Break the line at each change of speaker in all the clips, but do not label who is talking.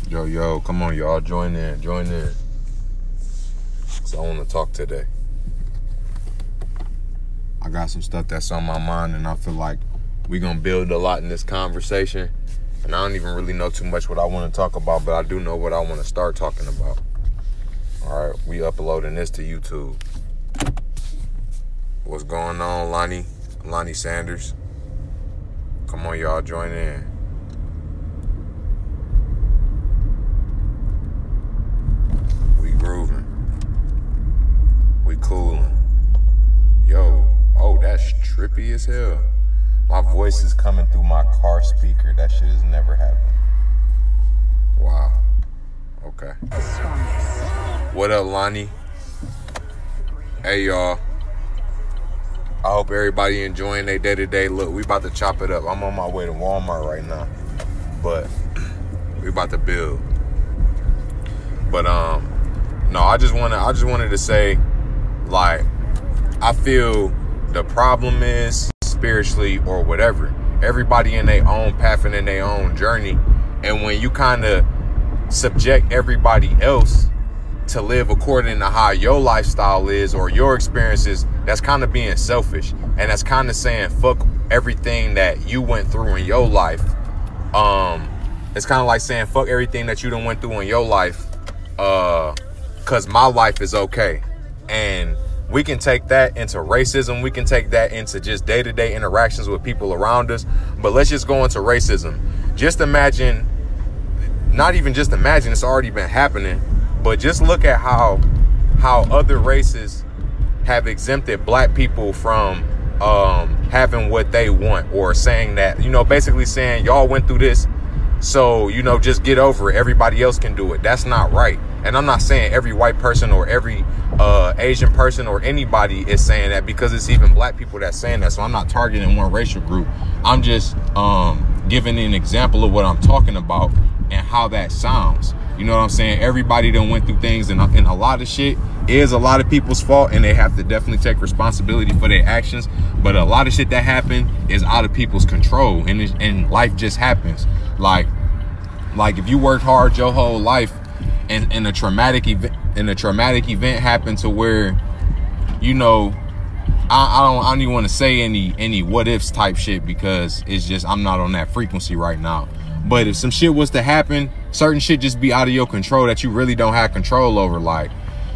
Yo, come on, y'all. Join in. So I want to talk today. I got some stuff that's on my mind, and I feel like we're going to build a lot in this conversation. And I don't even really know too much what I want to talk about, but I do know what I want to start talking about. All right, we uploading this to YouTube. What's going on, Lonnie Sanders? Come on, y'all, join in. We grooving. We cooling. Yo, oh, that's trippy as hell. My voice is coming through my car speaker. That shit has never happened. Wow. Okay. What up, Lonnie? Hey, y'all. I hope everybody enjoying their day-to-day. Look, we about to chop it up. I'm on my way to Walmart right now, but we about to build. But no, I just wanted to say, like, I feel the problem is spiritually or whatever. Everybody in their own path and in their own journey, and when you kind of subject everybody else to live according to how your lifestyle is or your experiences, that's kind of being selfish, and that's kind of saying fuck everything that you went through in your life. It's kind of like saying fuck everything that you done went through in your life, cause my life is okay. And we can take that into racism. We can take that into just day-to-day interactions with people around us. But let's just go into racism. Just imagine, not even just imagine, it's already been happening. But just look at how other races have exempted black people from having what they want, or saying that, basically saying y'all went through this, so, just get over it. Everybody else can do it. That's not right. And I'm not saying every white person or every Asian person or anybody is saying that, because it's even black people that's saying that. So I'm not targeting one racial group. I'm just giving an example of what I'm talking about and how that sounds. You know what I'm saying? Everybody done went through things, and a lot of shit is a lot of people's fault, and they have to definitely take responsibility for their actions. But a lot of shit that happened is out of people's control, and life just happens. Like if you worked hard your whole life, and a traumatic event happened to where, I don't even want to say any what ifs type shit, because it's just, I'm not on that frequency right now. But if some shit was to happen, certain shit just be out of your control that you really don't have control over. Like,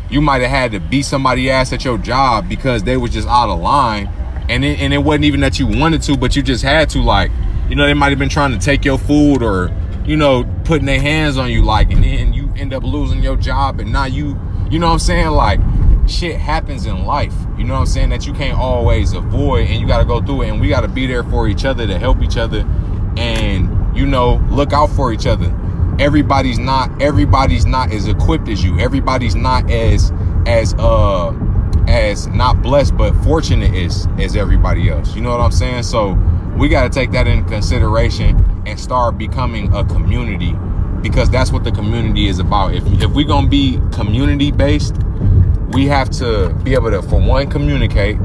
you might have had to beat somebody's ass at your job because they was just out of line, and it wasn't even that you wanted to, but you just had to. Like, they might have been trying to take your food, or putting their hands on you, like, and then you end up losing your job, and now you know what I'm saying? Like, shit happens in life, you know what I'm saying, that you can't always avoid, and you got to go through it, and we got to be there for each other to help each other, and look out for each other. Everybody's not as equipped as you. Everybody's not as not blessed but fortunate as everybody else. You know what I'm saying? So we got to take that into consideration and start becoming a community, because that's what the community is about. If we're gonna be community based, we have to be able to, for one, communicate,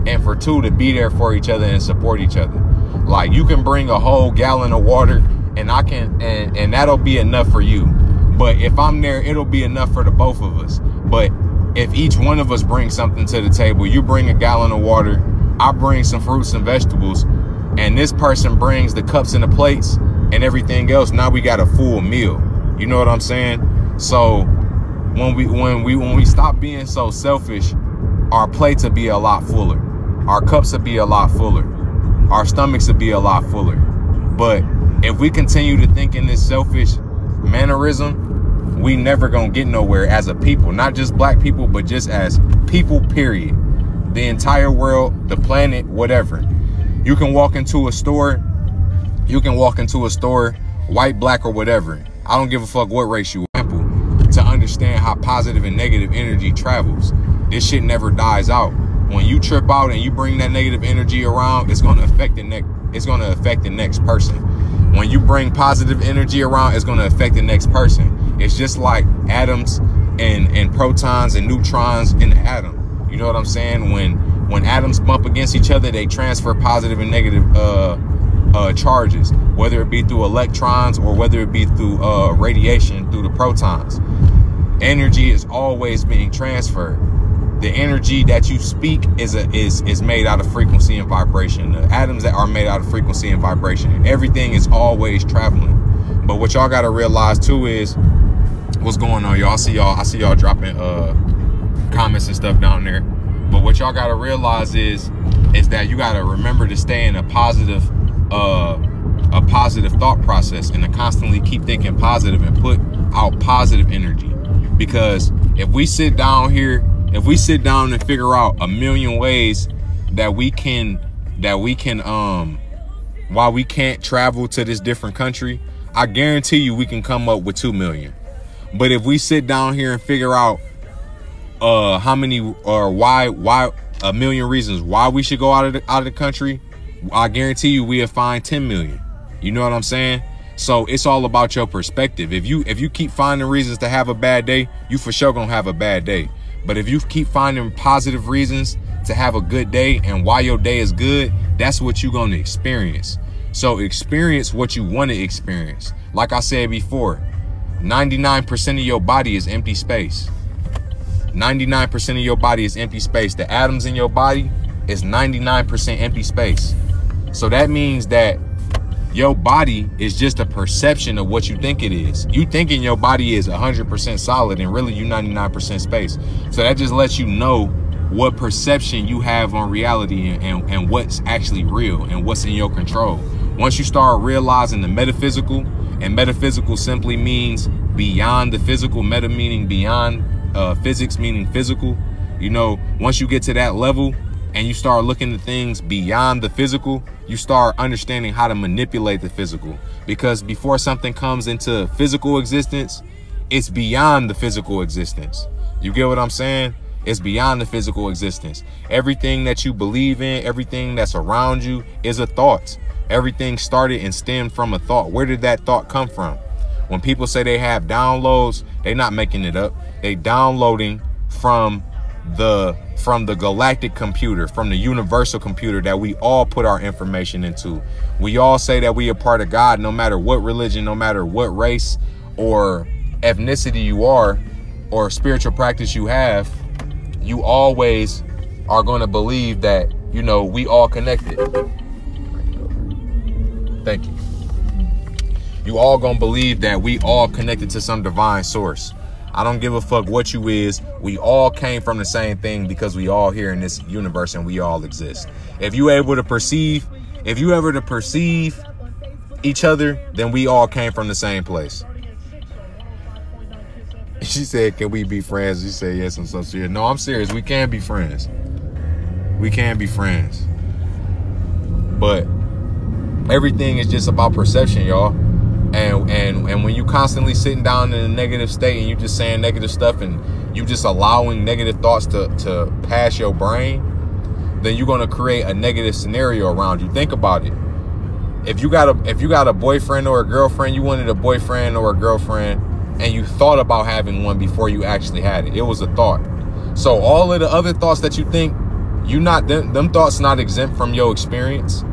and for two, to be there for each other and support each other. Like, you can bring a whole gallon of water, and I can, and that'll be enough for you. But if I'm there, it'll be enough for the both of us. But if each one of us brings something to the table, you bring a gallon of water, I bring some fruits and vegetables, and this person brings the cups and the plates and everything else, now we got a full meal. You know what I'm saying? So when we stop being so selfish, our plates will be a lot fuller. Our cups will be a lot fuller. Our stomachs will be a lot fuller. But if we continue to think in this selfish mannerism, we never gonna get nowhere as a people. Not just black people, but just as people, period. The entire world, the planet, whatever. You can walk into a store, white, black, or whatever. I don't give a fuck what race you are, to understand how positive and negative energy travels. This shit never dies out. When you trip out and you bring that negative energy around, it's gonna affect the next person. When you bring positive energy around, it's gonna affect the next person. It's just like atoms and protons and neutrons in the atom. You know what I'm saying? When atoms bump against each other, they transfer positive and negative charges, whether it be through electrons or whether it be through radiation through the protons. Energy is always being transferred. The energy that you speak is made out of frequency and vibration. The atoms that are made out of frequency and vibration. Everything is always traveling. But what y'all gotta realize too is what's going on, y'all. I see y'all dropping comments and stuff down there. But what y'all gotta realize is that you gotta remember to stay in a positive thought process and to constantly keep thinking positive and put out positive energy. Because if we sit down and figure out a million ways that we can why we can't travel to this different country, I guarantee you we can come up with 2 million. But if we sit down here and figure out how many or why a million reasons why we should go out of the country, I guarantee you we'll find 10 million. You know what I'm saying? So it's all about your perspective. If you keep finding reasons to have a bad day, you for sure gonna have a bad day. But if you keep finding positive reasons to have a good day and why your day is good, that's what you're gonna experience. So experience what you want to experience. Like I said before, 99% of your body is empty space. 99% of your body is empty space. The atoms in your body is 99% empty space. So that means that your body is just a perception of what you think it is. You thinking your body is 100% solid and really you 99% space. So that just lets you know what perception you have on reality and what's actually real and what's in your control. Once you start realizing the metaphysical, and metaphysical simply means beyond the physical, meta meaning beyond, physics meaning physical. You know, once you get to that level and you start looking at things beyond the physical, you start understanding how to manipulate the physical. Because before something comes into physical existence, it's beyond the physical existence. You get what I'm saying? It's beyond the physical existence. Everything that you believe in, everything that's around you is a thought. Everything started and stemmed from a thought. Where did that thought come from? When people say they have downloads, they're not making it up. They downloading from the galactic computer, from the universal computer that we all put our information into. We all say that we are part of God, no matter what religion, no matter what race or ethnicity you are or spiritual practice you have. You always are going to believe that, you know, we all connected. Thank you. You all going to believe that we all connected to some divine source. I don't give a fuck what you is. We all came from the same thing because we all here in this universe and we all exist. If you able to perceive each other, then we all came from the same place. She said, can we be friends? She said, yes, I'm so serious. No, I'm serious. We can be friends. We can be friends. But everything is just about perception, y'all. And when you constantly sitting down in a negative state and you just saying negative stuff and you just allowing negative thoughts to pass your brain, then you're going to create a negative scenario around you. Think about it. If you got a boyfriend or a girlfriend, you wanted a boyfriend or a girlfriend, and you thought about having one before you actually had it. It was a thought. So all of the other thoughts that you think, them thoughts not exempt from your experience.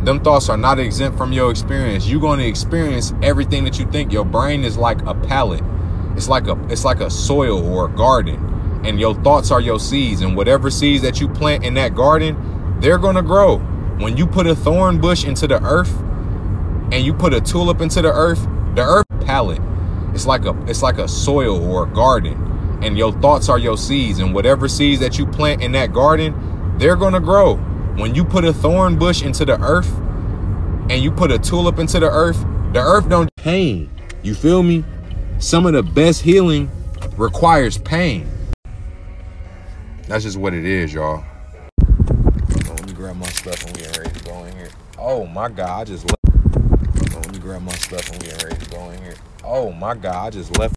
Them thoughts are not exempt from your experience. You're going to experience everything that you think. Your brain is like a palette. It's like a soil or a garden. And your thoughts are your seeds. And whatever seeds that you plant in that garden, they're going to grow. When you put a thorn bush into the earth and you put a tulip into the earth palette. It's like a soil or a garden, and your thoughts are your seeds, and whatever seeds that you plant in that garden, they're going to grow. When you put a thorn bush into the earth and you put a tulip into the earth don't pain. You feel me? Some of the best healing requires pain. That's just what it is, y'all. Let me grab my stuff and we getting ready to go in here. Oh my God, I just left. Let me grab my stuff and we getting ready to go in here. Oh my God, I just left.